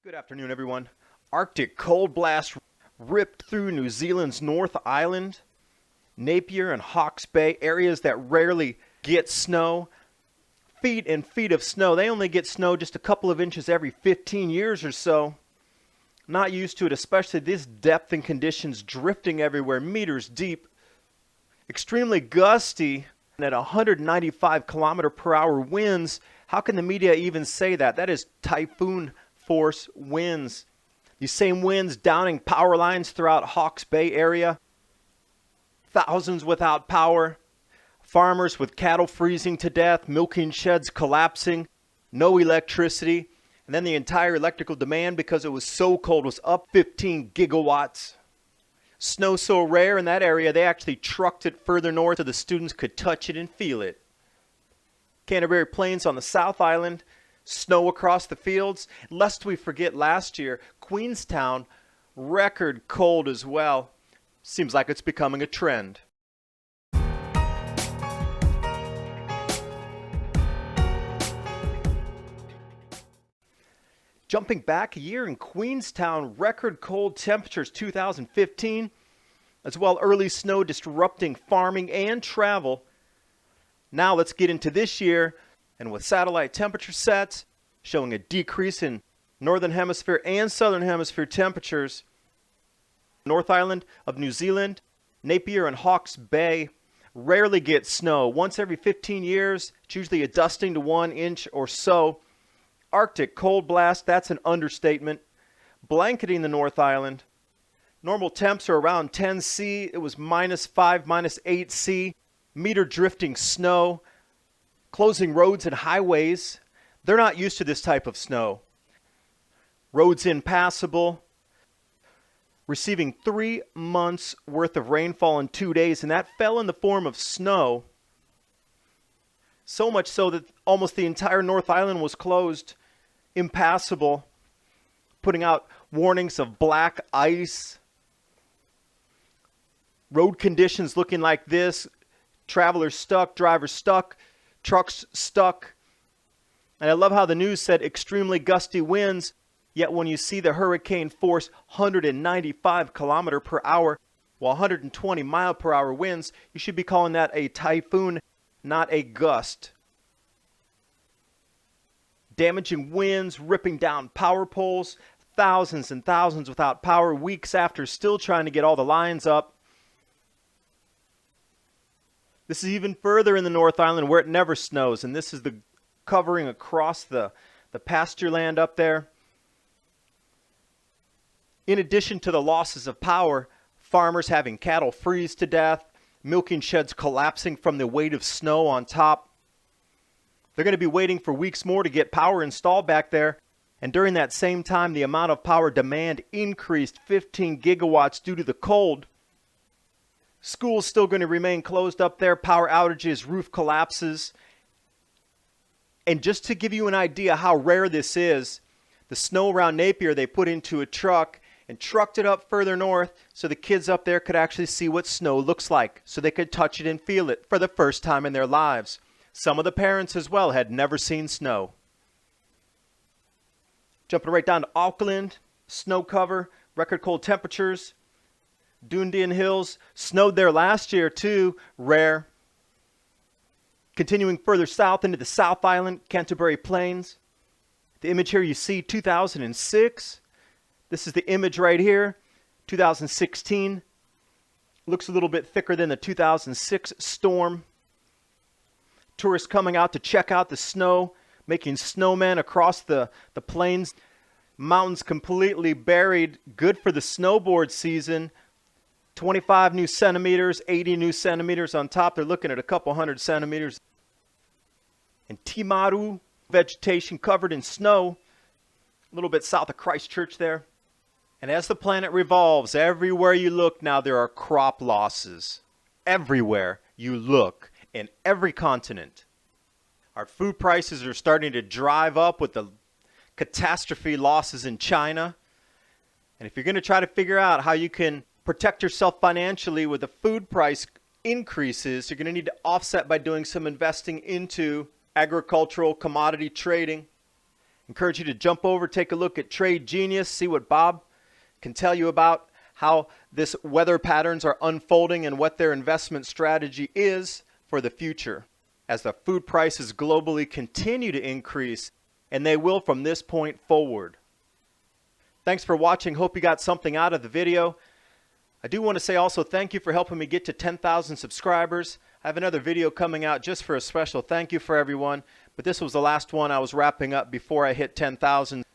Good afternoon, everyone. Arctic cold blast ripped through New Zealand's North Island, Napier and Hawke's Bay, areas that rarely get snow. Feet and feet of snow. They only get snow just a couple of inches every 15 years or so. Not used to it, especially this depth and conditions, drifting everywhere, meters deep. Extremely gusty and at 195 kilometer per hour winds. How can the media even say that? That is typhoon force winds. These same winds downing power lines throughout Hawke's Bay area. Thousands without power. Farmers with cattle freezing to death, milking sheds collapsing, no electricity. And then the entire electrical demand, because it was so cold, was up 15 gigawatts. Snow so rare in that area, they actually trucked it further north so the students could touch it and feel it. Canterbury Plains on the South Island, snow across the fields. Lest we forget last year, Queenstown, record cold as well. Seems like it's becoming a trend. Jumping back a year in Queenstown, record cold temperatures 2015, as well early snow disrupting farming and travel. Now let's get into this year, and with satellite temperature sets showing a decrease in northern hemisphere and southern hemisphere temperatures. North Island of New Zealand, Napier and Hawke's Bay rarely get snow. Once every 15 years, it's usually a dusting to 1 inch or so. Arctic cold blast, that's an understatement. Blanketing the North Island. Normal temps are around 10 C. It was -5, -8 C. Meter drifting snow. Closing roads and highways. They're not used to this type of snow. Roads impassable. Receiving 3 months worth of rainfall in 2 days, and that fell in the form of snow. So much so that almost the entire North Island was closed, impassable, putting out warnings of black ice. Road conditions looking like this. Travelers stuck, drivers stuck, trucks stuck. And I love how the news said extremely gusty winds, yet when you see the hurricane force 195 kilometer per hour, while 120 mile per hour winds, you should be calling that a typhoon, not a gust. Damaging winds, ripping down power poles, thousands and thousands without power weeks after, still trying to get all the lines up. This is even further in the North Island where it never snows, and this is the covering across the pasture land up there. In addition to the losses of power, farmers having cattle freeze to death, milking sheds collapsing from the weight of snow on top. They're going to be waiting for weeks more to get power installed back there. And during that same time, the amount of power demand increased 15 gigawatts due to the cold. Schools still going to remain closed up there, power outages, roof collapses. And just to give you an idea how rare this is, the snow around Napier they put into a truck and trucked it up further north so the kids up there could actually see what snow looks like, so they could touch it and feel it for the first time in their lives. Some of the parents as well had never seen snow. Jumping right down to Auckland, snow cover, record cold temperatures. Dunedin Hills, snowed there last year too, rare. Continuing further south into the South Island, Canterbury Plains. The image here you see 2006. This is the image right here, 2016. Looks a little bit thicker than the 2006 storm. Tourists coming out to check out the snow, making snowmen across the plains. Mountains completely buried, good for the snowboard season. 25 new centimeters, 80 new centimeters on top. They're looking at a couple hundred centimeters. And Timaru, vegetation covered in snow, a little bit south of Christchurch there. And as the planet revolves, everywhere you look now there are crop losses. Everywhere you look, in every continent. Our food prices are starting to drive up with the catastrophe losses in China. And if you're going to try to figure out how you can protect yourself financially with the food price increases, you're going to need to offset by doing some investing into agricultural commodity trading. Encourage you to jump over, take a look at Trade Genius, see what Bob can tell you about how this weather patterns are unfolding and what their investment strategy is for the future as the food prices globally continue to increase, and they will from this point forward. Thanks for watching. Hope you got something out of the video. I do want to say also thank you for helping me get to 10,000 subscribers. I have another video coming out just for a special thank you for everyone, but this was the last one I was wrapping up before I hit 10,000.